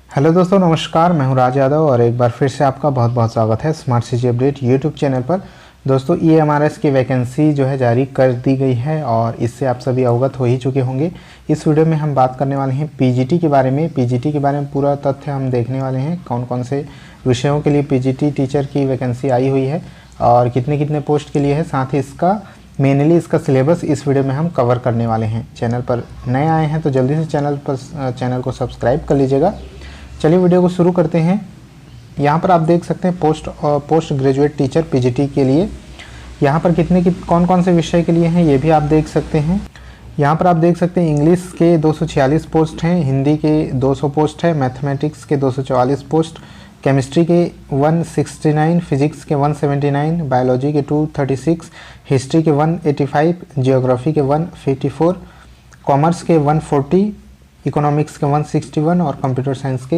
Hello दोस्तों, नमस्कार। मैं हूं राज यादव और एक बार फिर से आपका बहुत बहुत स्वागत है smart city update YouTube channel पर। दोस्तों, EMRS की वैकेंसी जो है जारी कर दी गई है और इससे आप सभी अवगत हो ही चुके होंगे। इस वीडियो में हम बात करने वाले हैं PGT के बारे में। PGT के बारे में पूरा तथ्य हम देखने वाले हैं, कौन कौन से विषयों के लिए PGT टीचर की वैकेंसी आई हुई है और कितने कितने पोस्ट के लिए है। साथ ही इसका सिलेबस इस वीडियो में हम कवर करने वाले हैं। चैनल पर नए आए हैं तो जल्दी से चैनल को सब्सक्राइब कर लीजिएगा। चलिए वीडियो को शुरू करते हैं। यहाँ पर आप देख सकते हैं पोस्ट ग्रेजुएट टीचर PGT के लिए यहाँ पर कौन कौन से विषय के लिए हैं ये भी आप देख सकते हैं। यहाँ पर आप देख सकते हैं इंग्लिश के 246 पोस्ट हैं, हिंदी के 200 पोस्ट है, मैथमेटिक्स के 244 पोस्ट, केमिस्ट्री के 169, फिजिक्स के 179, बायोलॉजी के 236, हिस्ट्री के 185, जियोग्राफी के 154, कॉमर्स के 140, इकोनॉमिक्स के 161 और कंप्यूटर साइंस के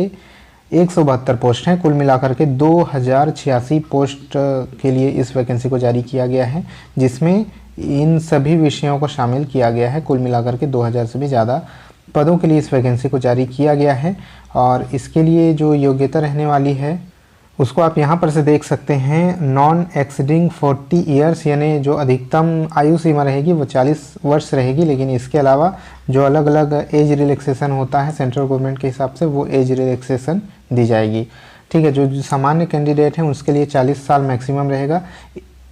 172 पोस्ट हैं। कुल मिलाकर के 2086 पोस्ट के लिए इस वैकेंसी को जारी किया गया है, जिसमें इन सभी विषयों को शामिल किया गया है। कुल मिलाकर के 2000 से भी ज़्यादा पदों के लिए इस वैकेंसी को जारी किया गया है और इसके लिए जो योग्यता रहने वाली है उसको आप यहाँ पर से देख सकते हैं। नॉन एक्सीडिंग 40 ईयर्स, यानी जो अधिकतम आयु सीमा रहेगी वो 40 वर्ष रहेगी, लेकिन इसके अलावा जो अलग अलग एज रिलैक्सेशन होता है सेंट्रल गवर्नमेंट के हिसाब से वो एज रिलैक्सेशन दी जाएगी। ठीक है, जो सामान्य कैंडिडेट हैं उसके लिए 40 साल मैक्सिमम रहेगा।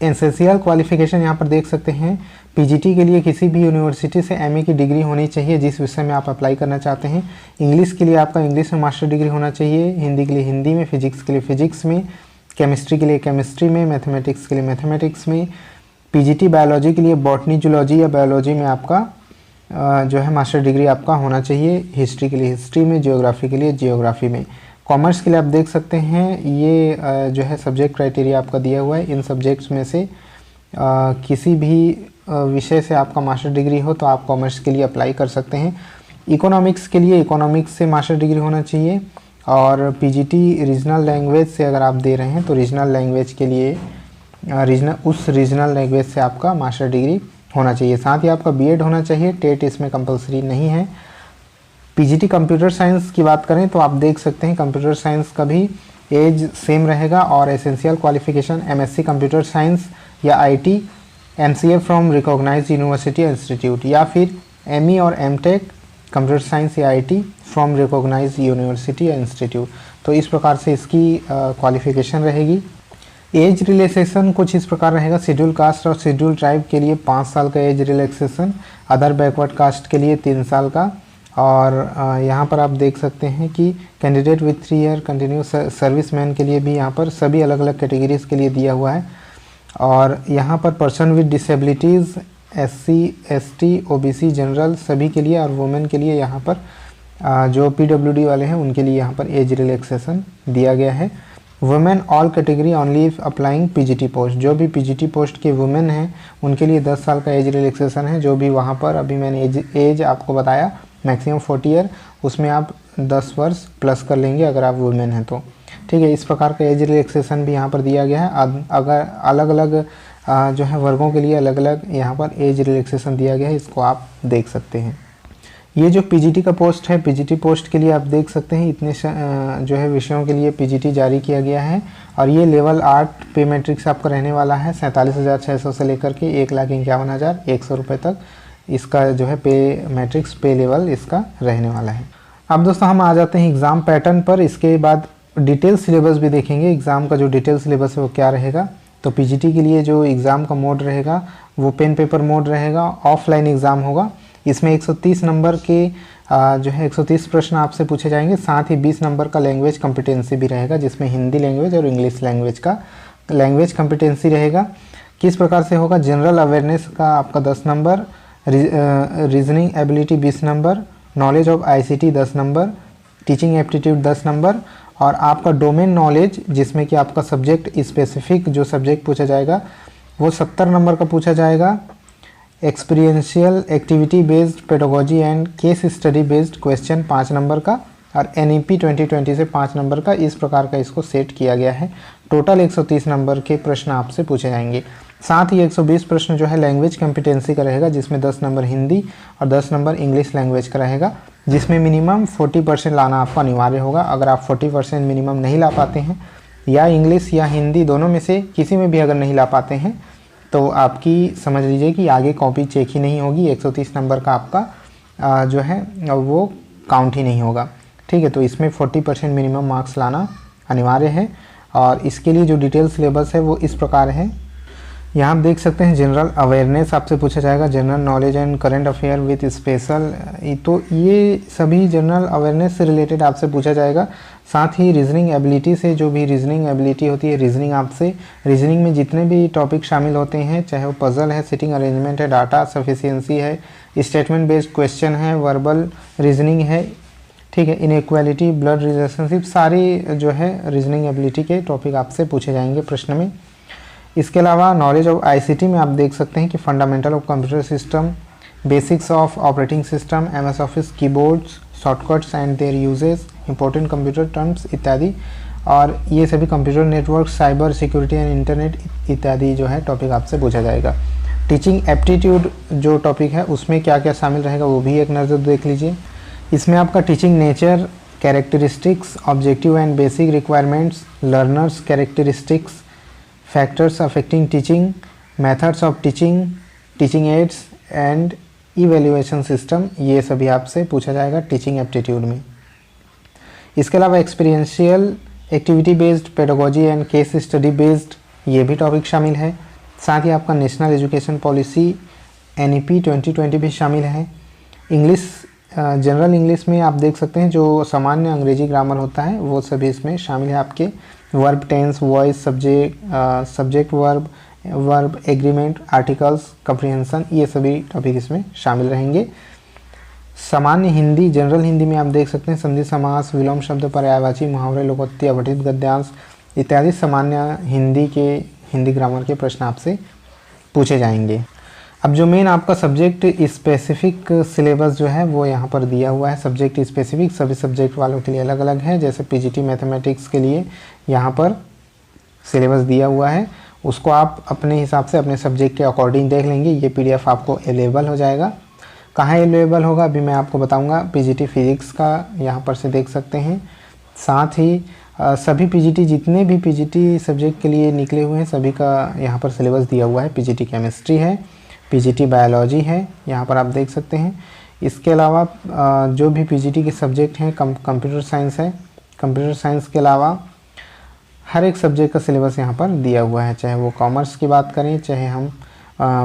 एसेंशियल क्वालिफिकेशन यहाँ पर देख सकते हैं। PGT के लिए किसी भी यूनिवर्सिटी से MA की डिग्री होनी चाहिए जिस विषय में आप अप्लाई करना चाहते हैं। इंग्लिश के लिए आपका इंग्लिश में मास्टर डिग्री होना चाहिए, हिंदी के लिए हिंदी में, फिजिक्स के लिए फिजिक्स में, केमिस्ट्री के लिए केमिस्ट्री में, मैथमेटिक्स के लिए मैथमेटिक्स में। PGT बायोलॉजी के लिए बॉटनी जूलॉजी या बायोलॉजी में आपका जो है मास्टर डिग्री आपका होना चाहिए। हिस्ट्री के लिए हिस्ट्री में, जियोग्राफी के लिए जियोग्राफी में। कॉमर्स के लिए आप देख सकते हैं ये जो है सब्जेक्ट क्राइटेरिया आपका दिया हुआ है। इन सब्जेक्ट्स में से किसी भी विषय से आपका मास्टर डिग्री हो तो आप कॉमर्स के लिए अप्लाई कर सकते हैं। इकोनॉमिक्स के लिए इकोनॉमिक्स से मास्टर डिग्री होना चाहिए और PGT रीजनल लैंग्वेज से अगर आप दे रहे हैं तो रीजनल लैंग्वेज के लिए उस रीजनल लैंग्वेज से आपका मास्टर डिग्री होना चाहिए। साथ ही आपका BEd होना चाहिए, टेट इसमें कंपलसरी नहीं है। PGT कंप्यूटर साइंस की बात करें तो आप देख सकते हैं कंप्यूटर साइंस का भी एज सेम रहेगा और essential qualification MSc computer science या IT, MCA from recognised university institute, या फिर ME और MTech कंप्यूटर साइंस या IT फ्रॉम रिकॉग्नाइज्ड यूनिवर्सिटी या इंस्टीट्यूट। तो इस प्रकार से इसकी क्वालिफिकेशन रहेगी। एज रिलैक्सेशन कुछ इस प्रकार रहेगा। शेड्यूल कास्ट और शेड्यूल ट्राइब के लिए 5 साल का age relaxation, other backward caste के लिए 3 साल का। और यहाँ पर आप देख सकते हैं कि candidate with 3 year continuous service man के लिए भी यहाँ पर सभी अलग अलग कैटेगरीज के लिए दिया हुआ है। और यहाँ पर person with disabilities, SC ST OBC general सभी के लिए और वुमेन के लिए यहाँ पर जो PWD वाले हैं उनके लिए यहाँ पर एज रिलैक्सेशन दिया गया है। Women all category only applying PGT post, जो भी PGT पोस्ट के वुमेन हैं उनके लिए 10 साल का एज रिलैक्सेशन है। जो भी वहाँ पर अभी मैंने एज आपको बताया मैक्सिमम 40 ईयर, उसमें आप 10 वर्ष प्लस कर लेंगे अगर आप वुमेन हैं तो। ठीक है, इस प्रकार का एज रिलैक्सेशन भी यहाँ पर दिया गया है। अगर अलग अलग जो है वर्गों के लिए अलग अलग यहाँ पर एज रिलैक्सेशन दिया गया है, इसको आप देख सकते हैं। ये जो PGT का पोस्ट है, PGT पोस्ट के लिए आप देख सकते हैं इतने जो है विषयों के लिए PGT जारी किया गया है और ये लेवल 8 पे मैट्रिक्स आपका रहने वाला है। 47,600 से लेकर के 1,51,100 रुपये तक इसका जो है पे मैट्रिक्स पे लेवल इसका रहने वाला है। अब दोस्तों हम आ जाते हैं एग्ज़ाम पैटर्न पर। इसके बाद डिटेल सिलेबस भी देखेंगे, एग्ज़ाम का जो डिटेल सिलेबस है वो क्या रहेगा। तो PGT के लिए जो एग्ज़ाम का मोड रहेगा वो पेन पेपर मोड रहेगा, ऑफलाइन एग्ज़ाम होगा। इसमें 130 नंबर के जो है 130 प्रश्न आपसे पूछे जाएंगे। साथ ही 20 नंबर का लैंग्वेज कॉम्पिटेंसी भी रहेगा, जिसमें हिंदी लैंग्वेज और इंग्लिश लैंग्वेज का लैंग्वेज कॉम्पिटेंसी रहेगा। किस प्रकार से होगा, जनरल अवेयरनेस का आपका 10 number, reasoning ability 20 number, knowledge of ICT 10 number, teaching aptitude 10 number और आपका डोमेन नॉलेज जिसमें कि आपका सब्जेक्ट स्पेसिफिक जो सब्जेक्ट पूछा जाएगा वो 70 नंबर का पूछा जाएगा। Experiential activity based pedagogy and case study based question 5 number का और NEP 2020 से 5 नंबर का, इस प्रकार का इसको सेट किया गया है। टोटल 130 नंबर के प्रश्न आपसे पूछे जाएंगे। साथ ही 120 प्रश्न जो है लैंग्वेज कॉम्पिटेंसी का रहेगा, जिसमें 10 नंबर हिंदी और 10 नंबर इंग्लिश लैंग्वेज का रहेगा, जिसमें मिनिमम 40% लाना आपको अनिवार्य होगा। अगर आप 40% मिनिमम नहीं ला पाते हैं, या इंग्लिश या हिंदी दोनों में से किसी में भी अगर नहीं ला पाते हैं, तो आपकी समझ लीजिए कि आगे कॉपी चेक ही नहीं होगी, 130 नंबर का आपका जो है वो काउंट ही नहीं होगा। ठीक है, तो इसमें 40% मिनिमम मार्क्स लाना अनिवार्य है। और इसके लिए जो डिटेल सिलेबस है वो इस प्रकार है। यहाँ आप देख सकते हैं जनरल अवेयरनेस आपसे पूछा जाएगा, general knowledge and current affair with special, तो ये सभी जनरल अवेयरनेस से रिलेटेड आपसे पूछा जाएगा। साथ ही रीजनिंग एबिलिटी से, जो भी रीजनिंग एबिलिटी होती है, रीजनिंग आपसे, रीजनिंग में जितने भी टॉपिक शामिल होते हैं, चाहे वो पजल है, सिटिंग अरेंजमेंट है, डाटा सफिशिएंसी है, स्टेटमेंट बेस्ड क्वेश्चन है, वर्बल रीजनिंग है, ठीक है, इनइक्वालिटी, ब्लड रिलेशनशिप, सारी जो है रीजनिंग एबिलिटी के टॉपिक आपसे पूछे जाएंगे प्रश्न में। इसके अलावा नॉलेज ऑफ आईसीटी में आप देख सकते हैं कि fundamental of computer system, basics of operating system, MS office keyboards, shortcuts and there uses, important computer terms इत्यादि, और ये सभी computer network, cyber security and internet इत्यादि जो है टॉपिक आपसे पूछा जाएगा। टीचिंग एप्टीट्यूड जो टॉपिक है उसमें क्या क्या शामिल रहेगा वो भी एक नज़र देख लीजिए। इसमें आपका teaching nature, characteristics, objective and basic requirements, learners characteristics, factors affecting teaching, methods of teaching, teaching ads and evaluation system, ये सभी आपसे पूछा जाएगा टीचिंग एप्टीट्यूड में। इसके अलावा experiential, activity based, pedagogy and case study based, ये भी टॉपिक शामिल है। साथ ही आपका नेशनल एजुकेशन पॉलिसी NEP 2020 भी शामिल है। इंग्लिश, जनरल इंग्लिश में आप देख सकते हैं जो सामान्य अंग्रेजी ग्रामर होता है वो सभी इसमें शामिल है आपके। Verb tense, voice, subject verb, agreement, articles, comprehension, ये सभी टॉपिक इसमें शामिल रहेंगे। सामान्य हिंदी, जनरल हिंदी में आप देख सकते हैं संधि समास, विलोम शब्द, पर्यायवाची, मुहावरे, लोकोक्ति, अपठित गद्यांश इत्यादि सामान्य हिंदी ग्रामर के प्रश्न आपसे पूछे जाएंगे। अब जो मेन आपका सब्जेक्ट स्पेसिफिक सिलेबस जो है वो यहाँ पर दिया हुआ है। सब्जेक्ट स्पेसिफिक सभी सब्जेक्ट वालों के लिए अलग अलग है। जैसे पीजीटी मैथमेटिक्स के लिए यहाँ पर सिलेबस दिया हुआ है, उसको आप अपने हिसाब से अपने सब्जेक्ट के अकॉर्डिंग देख लेंगे। ये PDF आपको अवेलेबल हो जाएगा। कहाँ अवेलेबल होगा अभी मैं आपको बताऊँगा। पीजीटी फिजिक्स का यहाँ पर से देख सकते हैं। साथ ही सभी पीजीटी, जितने भी पीजीटी सब्जेक्ट के लिए निकले हुए हैं सभी का यहाँ पर सिलेबस दिया हुआ है। पीजीटी केमिस्ट्री है, पीजीटी बायोलॉजी है, यहाँ पर आप देख सकते हैं। इसके अलावा जो भी पीजीटी के सब्जेक्ट हैं, कंप्यूटर साइंस है, कंप्यूटर साइंस के अलावा हर एक सब्जेक्ट का सिलेबस यहाँ पर दिया हुआ है। चाहे वो कॉमर्स की बात करें, चाहे हम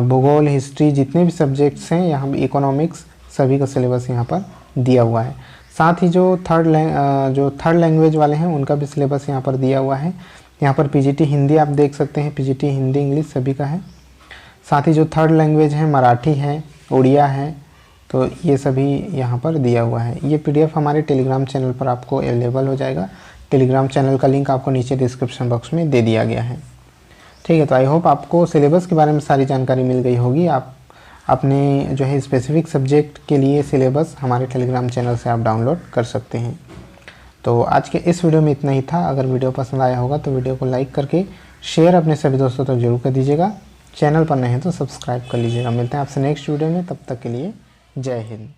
भूगोल, हिस्ट्री, जितने भी सब्जेक्ट्स हैं, यहाँ इकोनॉमिक्स, सभी का सिलेबस यहाँ पर दिया हुआ है। साथ ही जो थर्ड लैंग्वेज वाले हैं उनका भी सिलेबस यहाँ पर दिया हुआ है। यहाँ पर पीजीटी हिंदी आप देख सकते हैं, पीजीटी हिंदी इंग्लिश सभी का है। साथ ही जो थर्ड लैंग्वेज है मराठी है, उड़िया है, तो ये सभी यहाँ पर दिया हुआ है। ये PDF हमारे टेलीग्राम चैनल पर आपको अवेलेबल हो जाएगा। टेलीग्राम चैनल का लिंक आपको नीचे डिस्क्रिप्शन बॉक्स में दे दिया गया है। ठीक है, तो आई होप आपको सिलेबस के बारे में सारी जानकारी मिल गई होगी। आप अपने जो है स्पेसिफिक सब्जेक्ट के लिए सिलेबस हमारे टेलीग्राम चैनल से आप डाउनलोड कर सकते हैं। तो आज के इस वीडियो में इतना ही था। अगर वीडियो पसंद आया होगा तो वीडियो को लाइक करके शेयर अपने सभी दोस्तों तक जरूर कर दीजिएगा। चैनल पर नए हैं तो सब्सक्राइब कर लीजिएगा। मिलते हैं आपसे नेक्स्ट वीडियो में, तब तक के लिए जय हिंद।